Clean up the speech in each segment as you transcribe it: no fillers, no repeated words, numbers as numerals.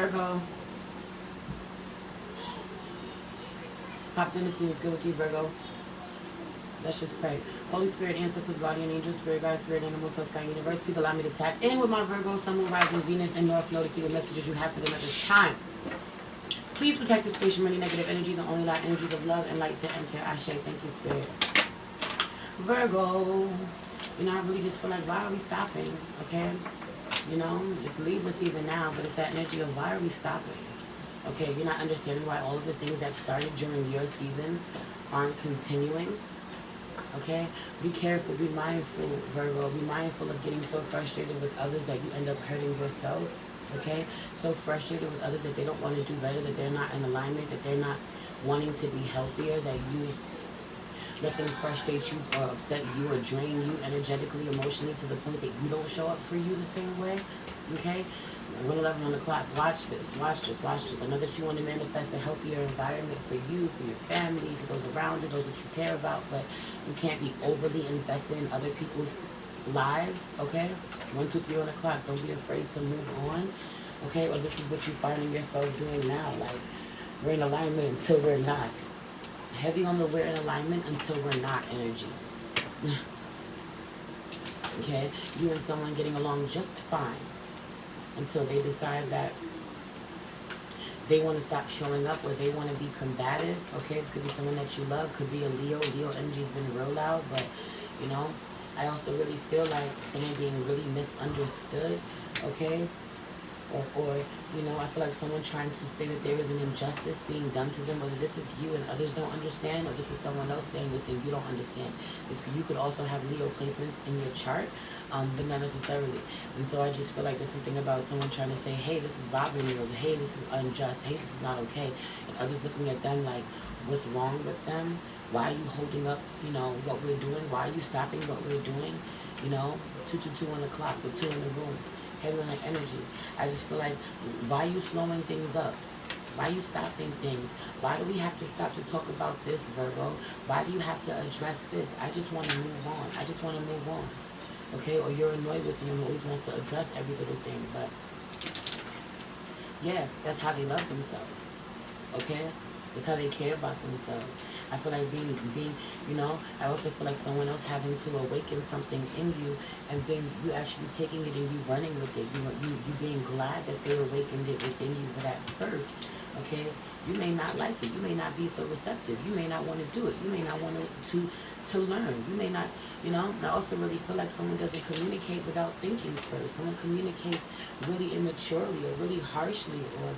Virgo. Popped in the scene is good with you, Virgo. Let's just pray. Holy Spirit, ancestors, guardian angels, spirit guides, spirit animals, sun, sky, universe. Please allow me to tap in with my Virgo, sun, moon, rising, Venus, and North Node to see what messages you have for them at this time. Please protect the space from any negative energies and only allow energies of love and light to enter. Ashe, thank you, Spirit. Virgo, you know, I really just feel like, why are we stopping? Okay? You know, it's Libra season now, but it's that energy of why are we stopping? Okay, you're not understanding why all of the things that started during your season aren't continuing. Okay? Be careful, be mindful, Virgo. Be mindful of getting so frustrated with others that you end up hurting yourself. Okay? So frustrated with others that they don't want to do better, that they're not in alignment, that they're not wanting to be healthier, that you let them frustrate you or upset you or drain you energetically, emotionally, to the point that you don't show up for you the same way. Okay? 1:11 on the clock. Watch this. Watch this. Watch this. I know that you want to manifest a healthier environment for you, for your family, for those around you, those that you care about, but you can't be overly invested in other people's lives. Okay? 1, 2, 3 on the clock. Don't be afraid to move on. Okay? Or this is what you're finding yourself doing now. Like, we're in alignment until we're not. Heavy on the we're in alignment until we're not energy. Okay? You and someone getting along just fine until they decide that they want to stop showing up or they want to be combative. Okay? It could be someone that you love. Could be a Leo. Leo energy's been real loud. But, you know, I also really feel like someone being really misunderstood. Okay? Or, you know, I feel like someone trying to say that there is an injustice being done to them, whether this is you and others don't understand, or this is someone else saying this and you don't understand. You could also have Leo placements in your chart, but not necessarily. And so I just feel like there's something about someone trying to say, hey, this is bothering me, or hey, this is unjust, hey, this is not okay. And others looking at them like, what's wrong with them? Why are you holding up, you know, what we're doing? Why are you stopping what we're doing? You know, 2, 2, 2 on the clock, the 2 in the room. Heavy on energy. I just feel like, why are you slowing things up? Why are you stopping things? Why do we have to stop to talk about this, Virgo? Why do you have to address this? I just want to move on. I just want to move on. Okay? Or you're annoyed with someone who always wants to address every little thing. But, yeah, that's how they love themselves. Okay? That's how they care about themselves. I feel like being, you know, I also feel like someone else having to awaken something in you, and then you actually taking it and you running with it. You being glad that they awakened it within you. But at first, okay, you may not like it. You may not be so receptive. You may not want to do it. You may not want to learn. You may not, you know. I also really feel like someone doesn't communicate without thinking first. Someone communicates really immaturely or really harshly, or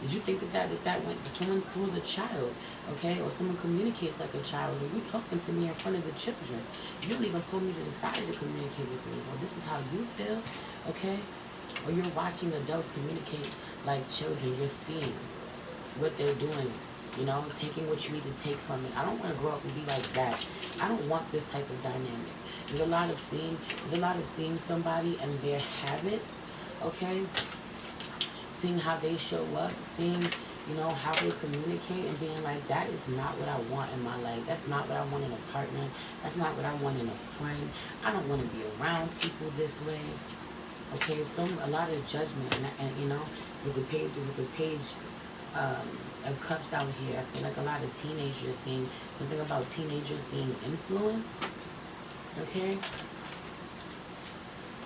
did you think that went, someone's a child, okay? Or someone communicates like a child, or you talking to me in front of the children. You don't even pull me to the side to communicate with me. Well, this is how you feel, okay? Or you're watching adults communicate like children. You're seeing what they're doing, you know, taking what you need to take from it. I don't want to grow up and be like that. I don't want this type of dynamic. There's a lot of seeing somebody and their habits, okay? Seeing how they show up, seeing, you know, how they communicate, and being like, that is not what I want in my life. That's not what I want in a partner. That's not what I want in a friend. I don't want to be around people this way. Okay, so a lot of judgment, and you know, with the page of cups out here, I feel like a lot of teenagers being, something about teenagers being influenced, okay,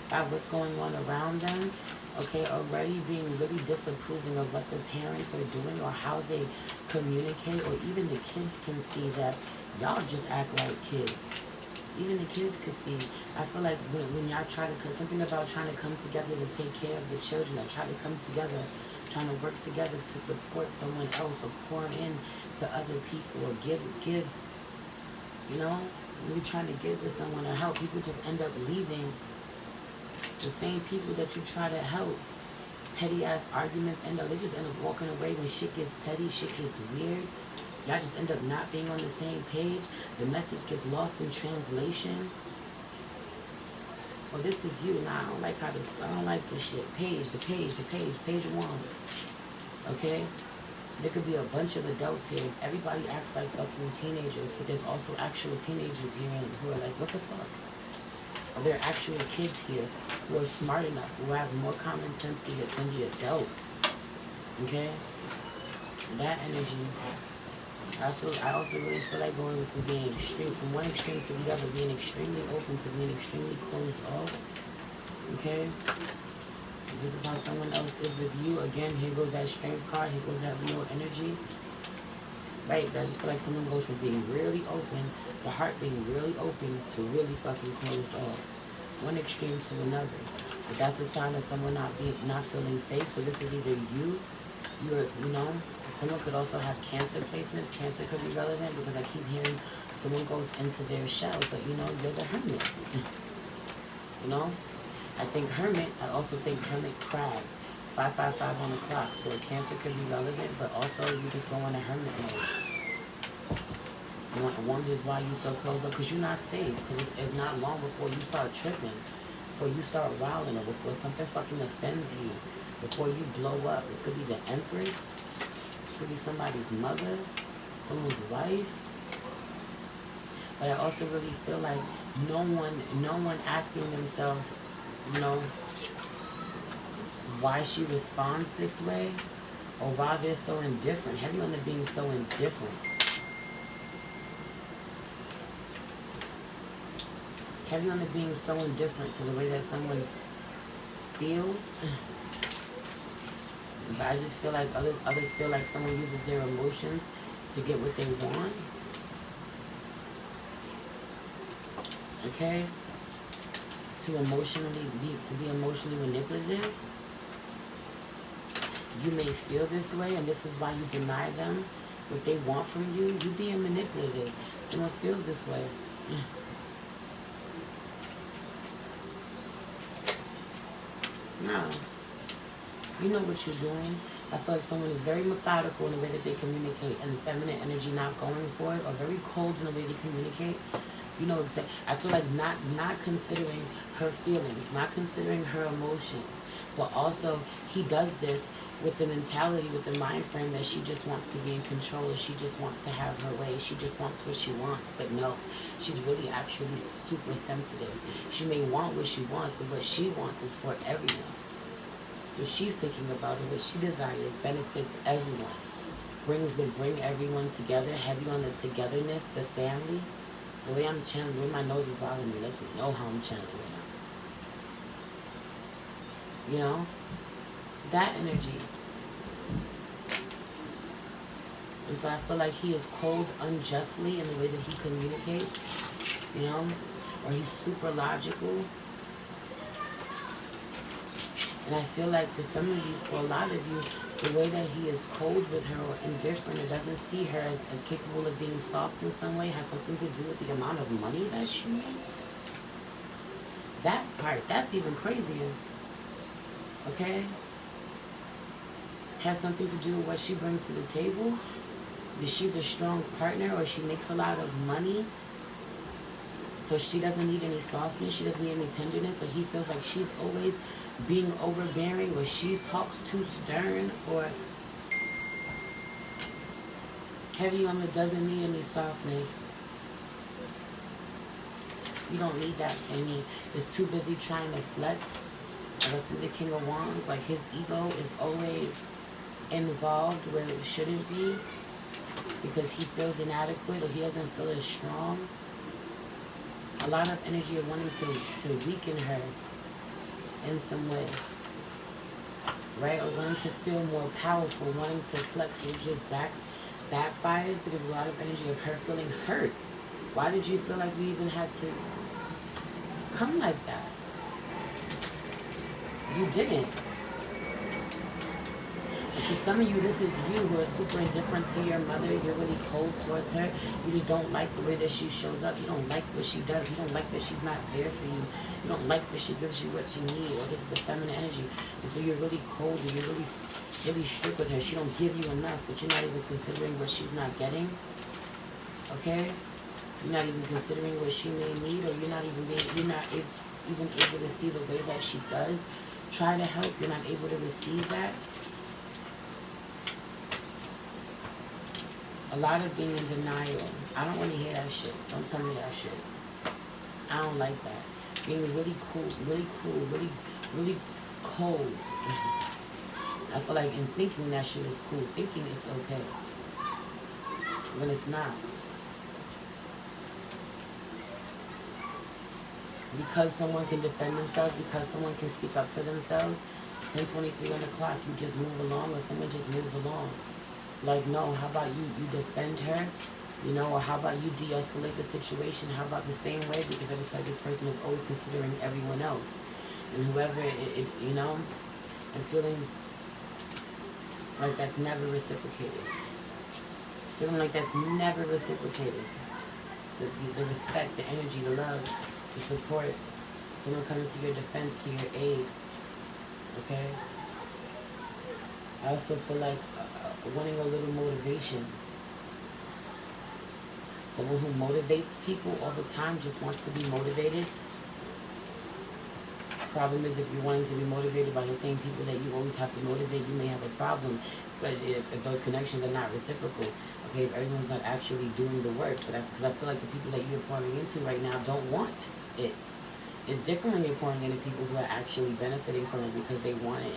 by what's going on around them. Okay, already being really disapproving of what the parents are doing or how they communicate, or even the kids can see that y'all just act like kids. Even the kids could see. I feel like when y'all try to, something about trying to come together to take care of the children, or try to come together, trying to work together to support someone else, or pour in to other people, or give, you know, when you're trying to give to someone or help, people just end up leaving. The same people that you try to help, petty ass arguments they just end up walking away when shit gets petty, shit gets weird. Y'all just end up not being on the same page. The message gets lost in translation. Well, this is you. Nah, I don't like this shit. Page of wands. Okay? There could be a bunch of adults here. Everybody acts like fucking teenagers, but there's also actual teenagers here who are like, what the fuck? There are actual kids here who are smart enough, who have more common sense than the adults. Okay? That energy. I also really feel like going from being extreme, from one extreme to the other, being extremely open to being extremely closed off. Okay? This is how someone else is with you. Again, here goes that strength card. Here goes that Leo energy. Right? But I just feel like someone goes from being really open, the heart being really open, to really fucking closed off. One extreme to another. But that's a sign of someone not feeling safe. So this is either you know, someone could also have Cancer placements. Cancer could be relevant because I keep hearing someone goes into their shell, but you know, you're the hermit. You know? I think hermit, I also think hermit crab. 555 on the clock. So a Cancer could be relevant, but also you just go in a hermit mode. You know, one is why you so closed up, because you're not safe. Because it's not long before you start tripping, before you start wilding, or before something fucking offends you, before you blow up. This could be the Empress. This could be somebody's mother, someone's wife. But I also really feel like no one asking themselves, you know, why she responds this way, or why they're so indifferent. Heavy on the being so indifferent. Heavy on the being so indifferent to the way that someone feels. But I just feel like others feel like someone uses their emotions to get what they want. Okay? To be emotionally manipulative. You may feel this way, and this is why you deny them what they want from you. You being manipulative. Someone feels this way. No. You know what you're doing. I feel like someone is very methodical in the way that they communicate, and feminine energy not going for it, or very cold in the way they communicate. You know exactly. I feel like not considering her feelings, not considering her emotions, but also he does this with the mentality, with the mind frame that she just wants to be in control, or she just wants to have her way, she just wants what she wants. But no, she's really actually super sensitive. She may want what she wants, but what she wants is for everyone. What she's thinking about and what she desires benefits everyone. Would bring everyone together, heavy on the togetherness, the family. The way I'm channeling, the way my nose is bothering me lets me know how I'm channeling right now. You know? That energy. And so I feel like he is cold unjustly in the way that he communicates, you know, or he's super logical. And I feel like for some of you, for a lot of you, the way that he is cold with her or indifferent, or doesn't see her as capable of being soft in some way, has something to do with the amount of money that she makes. That part, that's even crazier. Okay? Has something to do with what she brings to the table. That she's a strong partner, or she makes a lot of money. So she doesn't need any softness, she doesn't need any tenderness, or he feels like she's always being overbearing, or she talks too stern, or heavy on the doesn't need any softness. You don't need that from me. Is too busy trying to flex. I see the King of Wands, like his ego is always involved where it shouldn't be, because he feels inadequate, or he doesn't feel as strong. A lot of energy of wanting to weaken her in some way, right? Or wanting to feel more powerful, wanting to flex, it just backfires, because a lot of energy of her feeling hurt. Why did you feel like you even had to come like that? You didn't. And for some of you, this is you who are super indifferent to your mother. You're really cold towards her. You just don't like the way that she shows up. You don't like what she does. You don't like that she's not there for you. You don't like that she gives you what you need. Or this is a feminine energy. And so you're really cold, and you're really strict with her. She don't give you enough, but you're not even considering what she's not getting. Okay? You're not even considering what she may need, or you're not even able to see the way that she does try to help. You're not able to receive that. A lot of being in denial. I don't want to hear that shit. Don't tell me that shit. I don't like that. Being really cool, really cruel, really cold. I feel like in thinking that shit is cool, thinking it's okay, when it's not. Because someone can defend themselves, because someone can speak up for themselves, 10:23 on the clock, you just move along, or someone just moves along. Like, no, how about you defend her, you know, or how about you de-escalate the situation? How about the same way? Because I just feel like this person is always considering everyone else. And whoever, you know, and feeling like that's never reciprocated. Feeling like that's never reciprocated. The respect, the energy, the love, the support, someone coming to your defense, to your aid. Okay? I also feel like wanting a little motivation. Someone who motivates people all the time, just wants to be motivated. Problem is, if you're wanting to be motivated by the same people that you always have to motivate, you may have a problem, especially if those connections are not reciprocal. Okay, if everyone's not actually doing the work. But because I feel like the people that you're pouring into right now don't want it. It's different when you're pouring into people who are actually benefiting from it because they want it,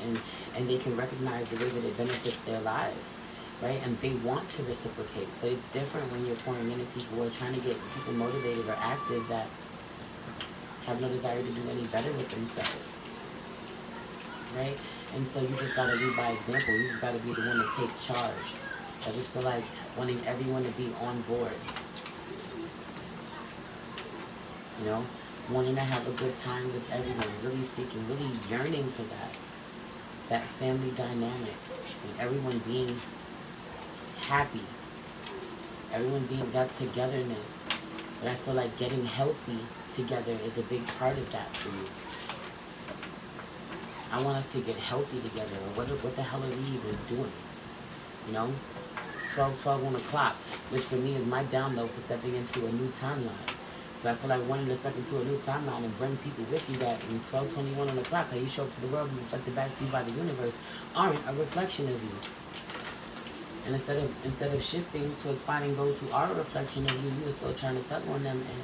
and they can recognize the way that it benefits their lives, right? And they want to reciprocate. But it's different when you're pouring into people who are trying to get people motivated or active that have no desire to do any better with themselves, right? And so you just gotta lead by example. You just gotta be the one to take charge. I just feel like wanting everyone to be on board, you know, wanting to have a good time with everyone, really seeking, really yearning for that family dynamic, and everyone being happy, everyone being that togetherness. But I feel like getting healthy together is a big part of that for you. I want us to get healthy together. Or what the hell are we even doing? You know? 12:12 on the clock, which for me is my download for stepping into a new timeline. So I feel like wanting to step into a new timeline and bring people with you that in 12:21 on the clock, how you show up to the world and reflected back to you by the universe, aren't a reflection of you. And instead of shifting towards finding those who are a reflection of you, you are still trying to tug on them and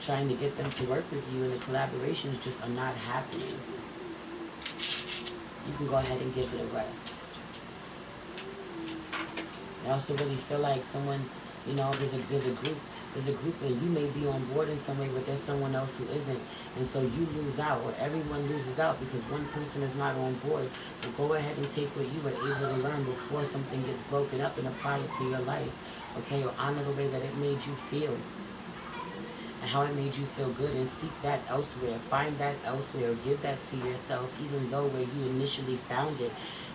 trying to get them to work with you, and the collaborations just are not happening. You can go ahead and give it a rest. I also really feel like someone, you know, there's a group and you may be on board in some way, but there's someone else who isn't, and so you lose out, or everyone loses out because one person is not on board. But go ahead and take what you were able to learn before something gets broken up and apply it to your life, okay? Or honor the way that it made you feel and how it made you feel good, and seek that elsewhere. Find that elsewhere, or give that to yourself, even though where you initially found it,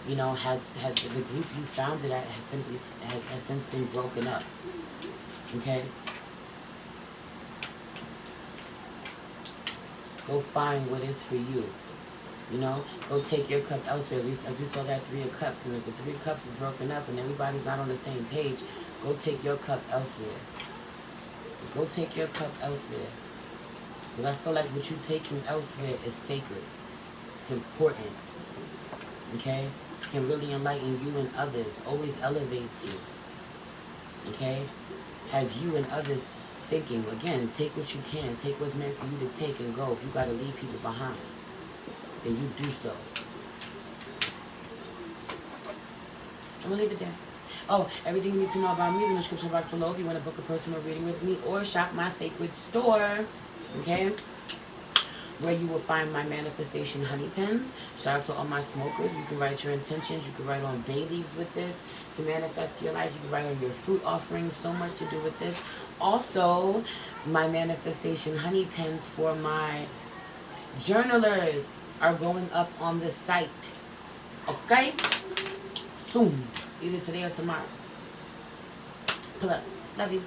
you know, has the group you found it at has since been broken up. Okay? Go find what is for you. You know? Go take your cup elsewhere. As we saw that 3 of Cups, and if the 3 of Cups is broken up and everybody's not on the same page, go take your cup elsewhere. Go take your cup elsewhere. Because I feel like what you're taking elsewhere is sacred. It's important. Okay? Can really enlighten you and others. Always elevates you. Okay? Has you and others thinking. Again, take what you can. Take what's meant for you to take and go. If you got to leave people behind, then you do so. I'm going to leave it there. Oh, everything you need to know about me is in the description box below if you want to book a personal reading with me or shop my sacred store. Okay? Where you will find my manifestation honey pens. Shout out to all my smokers. You can write your intentions. You can write on bay leaves with this to manifest your life. You can write on your fruit offerings. So much to do with this. Also, my manifestation honey pens for my journalers are going up on the site. Okay? Soon. Either today or tomorrow. Pull up. Love you.